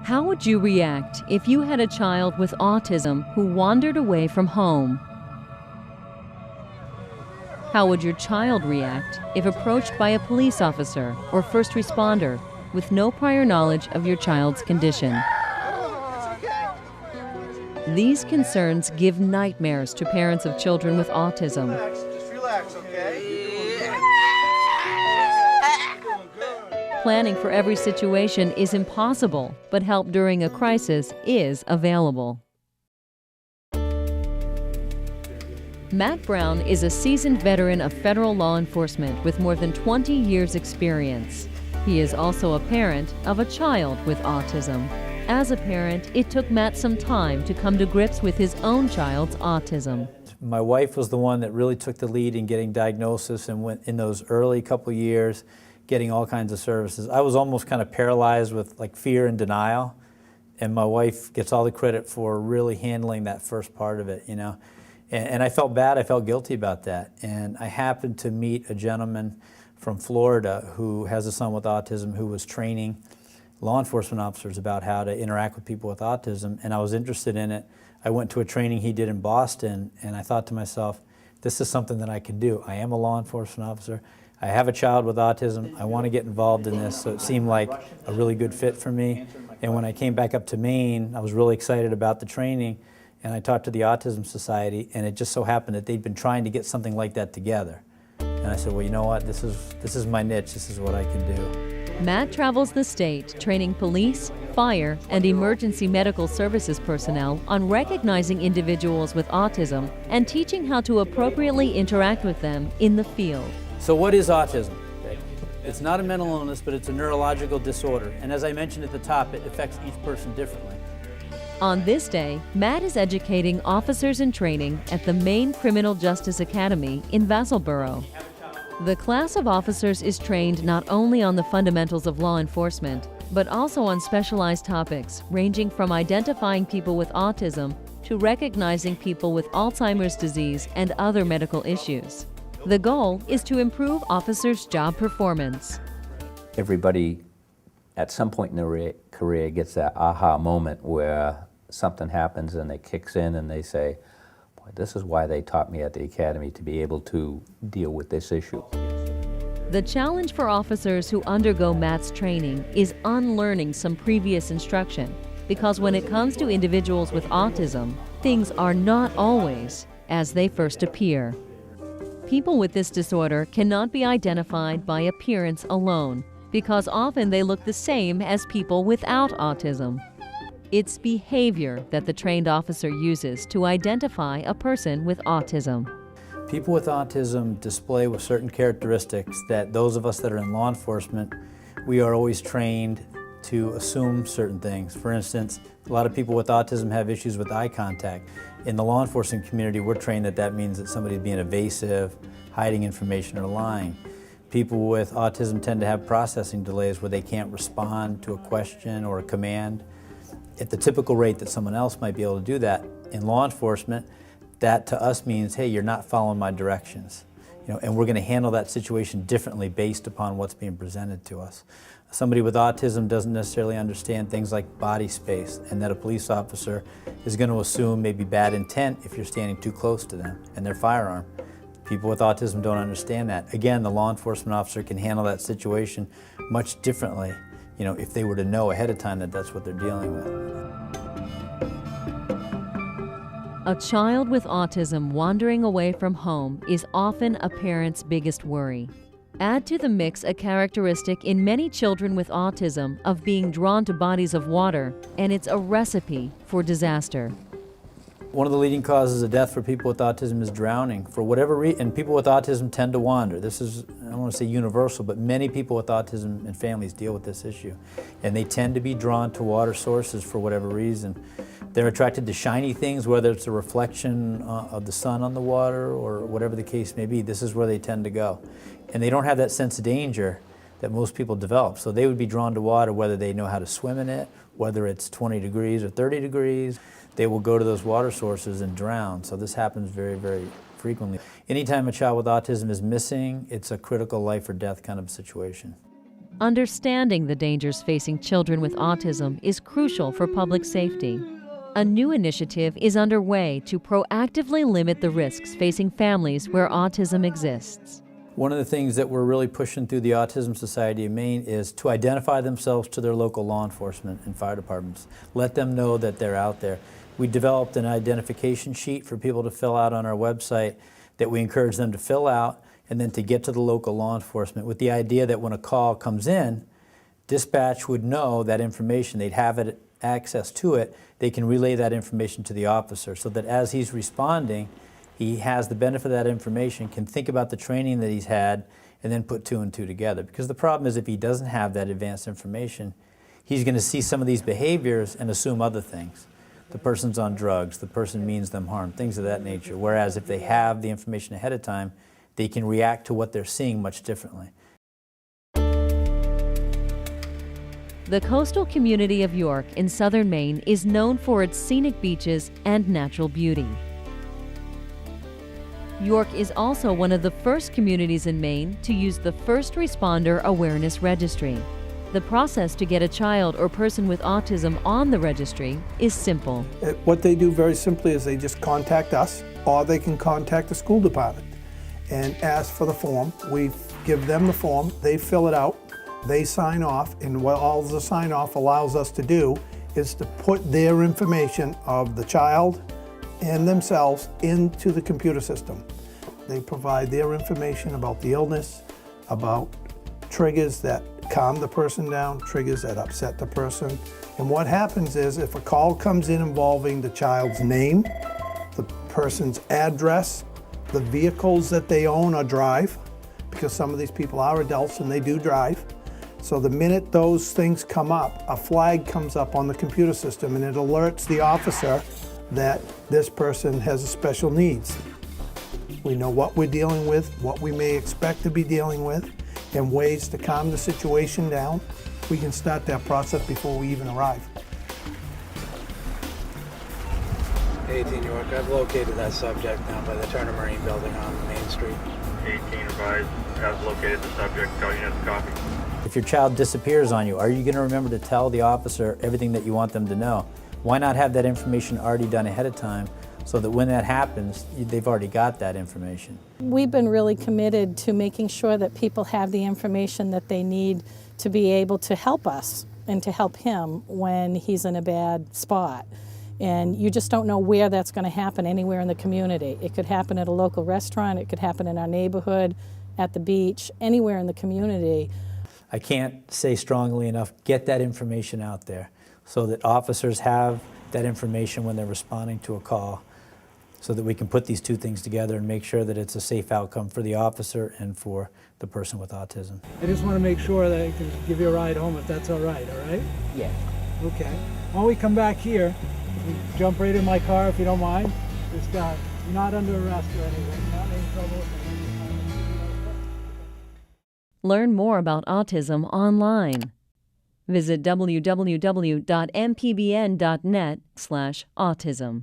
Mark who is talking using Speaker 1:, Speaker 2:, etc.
Speaker 1: How would you react if you had a child with autism who wandered away from home? How would your child react if approached by a police officer or first responder with no prior knowledge of your child's condition? These concerns give nightmares to parents of children with autism.
Speaker 2: Just relax, okay?
Speaker 1: Planning for every situation is impossible, but help during a crisis is available. Matt Brown is a seasoned veteran of federal law enforcement with more than 20 years' experience. He is also a parent of a child with autism. As a parent, it took Matt some time to come to grips with his own child's autism.
Speaker 3: My wife was the one that really took the lead in getting diagnosis and went in those early couple years getting all kinds of services. I was almost kind of paralyzed with like fear and denial, and my wife gets all the credit for really handling that first part of it, you know. And I felt bad, I felt guilty about that. And I happened to meet a gentleman from Florida who has a son with autism who was training law enforcement officers about how to interact with people with autism, and I was interested in it. I went to a training he did in Boston, and I thought to myself, this is something that I can do. I am a law enforcement officer. I have a child with autism. I want to get involved in this, so it seemed like a really good fit for me. And when I came back up to Maine, I was really excited about the training, and I talked to the Autism Society, and it just so happened that they'd been trying to get something like that together. And I said, well, you know what, this is my niche, this is what I can do.
Speaker 1: Matt travels the state training police, fire, and emergency medical services personnel on recognizing individuals with autism and teaching how to appropriately interact with them in the field.
Speaker 3: So what is autism? It's not a mental illness, but it's a neurological disorder. And as I mentioned at the top, it affects each person differently.
Speaker 1: On this day, Matt is educating officers in training at the Maine Criminal Justice Academy in Vassalboro. The class of officers is trained not only on the fundamentals of law enforcement, but also on specialized topics ranging from identifying people with autism to recognizing people with Alzheimer's disease and other medical issues. The goal is to improve officers' job performance.
Speaker 4: Everybody at some point in their career gets that aha moment where something happens and it kicks in and they say, boy, this is why they taught me at the academy, to be able to deal with this issue.
Speaker 1: The challenge for officers who undergo Matt's training is unlearning some previous instruction, because when it comes to individuals with autism, things are not always as they first appear. People with this disorder cannot be identified by appearance alone, because often they look the same as people without autism. It's behavior that the trained officer uses to identify a person with autism.
Speaker 3: People with autism display with certain characteristics that those of us that are in law enforcement, we are always trained to assume certain things. For instance, a lot of people with autism have issues with eye contact. In the law enforcement community, we're trained that that means that somebody's being evasive, hiding information, or lying. People with autism tend to have processing delays where they can't respond to a question or a command at the typical rate that someone else might be able to do that. In law enforcement, that to us means, hey, you're not following my directions. You know, and we're going to handle that situation differently based upon what's being presented to us. Somebody with autism doesn't necessarily understand things like body space, and that a police officer is going to assume maybe bad intent if you're standing too close to them and their firearm. People with autism don't understand that. Again, the law enforcement officer can handle that situation much differently, you know, if they were to know ahead of time that that's what they're dealing with.
Speaker 1: A child with autism wandering away from home is often a parent's biggest worry. Add to the mix a characteristic in many children with autism of being drawn to bodies of water, and it's a recipe for disaster.
Speaker 3: One of the leading causes of death for people with autism is drowning. For whatever reason, and people with autism tend to wander. This is, I don't want to say universal, but many people with autism and families deal with this issue. And they tend to be drawn to water sources for whatever reason. They're attracted to shiny things, whether it's a reflection of the sun on the water or whatever the case may be. This is where they tend to go. And they don't have that sense of danger that most people develop. So they would be drawn to water whether they know how to swim in it, whether it's 20 degrees or 30 degrees. They will go to those water sources and drown. So this happens very, very frequently. Anytime a child with autism is missing, it's a critical life or death kind of situation.
Speaker 1: Understanding the dangers facing children with autism is crucial for public safety. A new initiative is underway to proactively limit the risks facing families where autism exists.
Speaker 3: One of the things that we're really pushing through the Autism Society of Maine is to identify themselves to their local law enforcement and fire departments. Let them know that they're out there. We developed an identification sheet for people to fill out on our website that we encourage them to fill out and then to get to the local law enforcement with the idea that when a call comes in, dispatch would know that information, they'd have access to it, they can relay that information to the officer so that as he's responding, he has the benefit of that information, can think about the training that he's had, and then put two and two together. Because the problem is if he doesn't have that advanced information, he's going to see some of these behaviors and assume other things. The person's on drugs, the person means them harm, things of that nature. Whereas if they have the information ahead of time, they can react to what they're seeing much differently.
Speaker 1: The coastal community of York in southern Maine is known for its scenic beaches and natural beauty. York is also one of the first communities in Maine to use the First Responder Awareness Registry. The process to get a child or person with autism on the registry is simple.
Speaker 5: What they do very simply is they just contact us, or they can contact the school department and ask for the form. We give them the form, they fill it out, they sign off, and what all the sign off allows us to do is to put their information of the child and themselves into the computer system. They provide their information about the illness, about triggers that calm the person down, triggers that upset the person. And what happens is if a call comes in involving the child's name, the person's address, the vehicles that they own or drive, because some of these people are adults and they do drive. So the minute those things come up, a flag comes up on the computer system and it alerts the officer that this person has special needs. We know what we're dealing with, what we may expect to be dealing with, and ways to calm the situation down. We can start that process before we even arrive.
Speaker 2: 18 York, I've located that subject down by the Turner Marine Building on Main Street.
Speaker 6: 18 advised, has located the subject, call unit copy.
Speaker 3: If your child disappears on you, are you going to remember to tell the officer everything that you want them to know? Why not have that information already done ahead of time so that when that happens, they've already got that information?
Speaker 7: We've been really committed to making sure that people have the information that they need to be able to help us and to help him when he's in a bad spot. And you just don't know where that's going to happen anywhere in the community. It could happen at a local restaurant, it could happen in our neighborhood, at the beach, anywhere in the community.
Speaker 3: I can't say strongly enough, get that information out there so that officers have that information when they're responding to a call so that we can put these two things together and make sure that it's a safe outcome for the officer and for the person with autism.
Speaker 8: I just want to make sure that I can give you a ride home if that's all right?
Speaker 3: Yeah.
Speaker 8: Okay. Why don't we come back here, we jump right in my car if you don't mind. Just you're not under arrest or anything, not in trouble.
Speaker 1: Learn more about autism online. Visit www.mpbn.net/autism.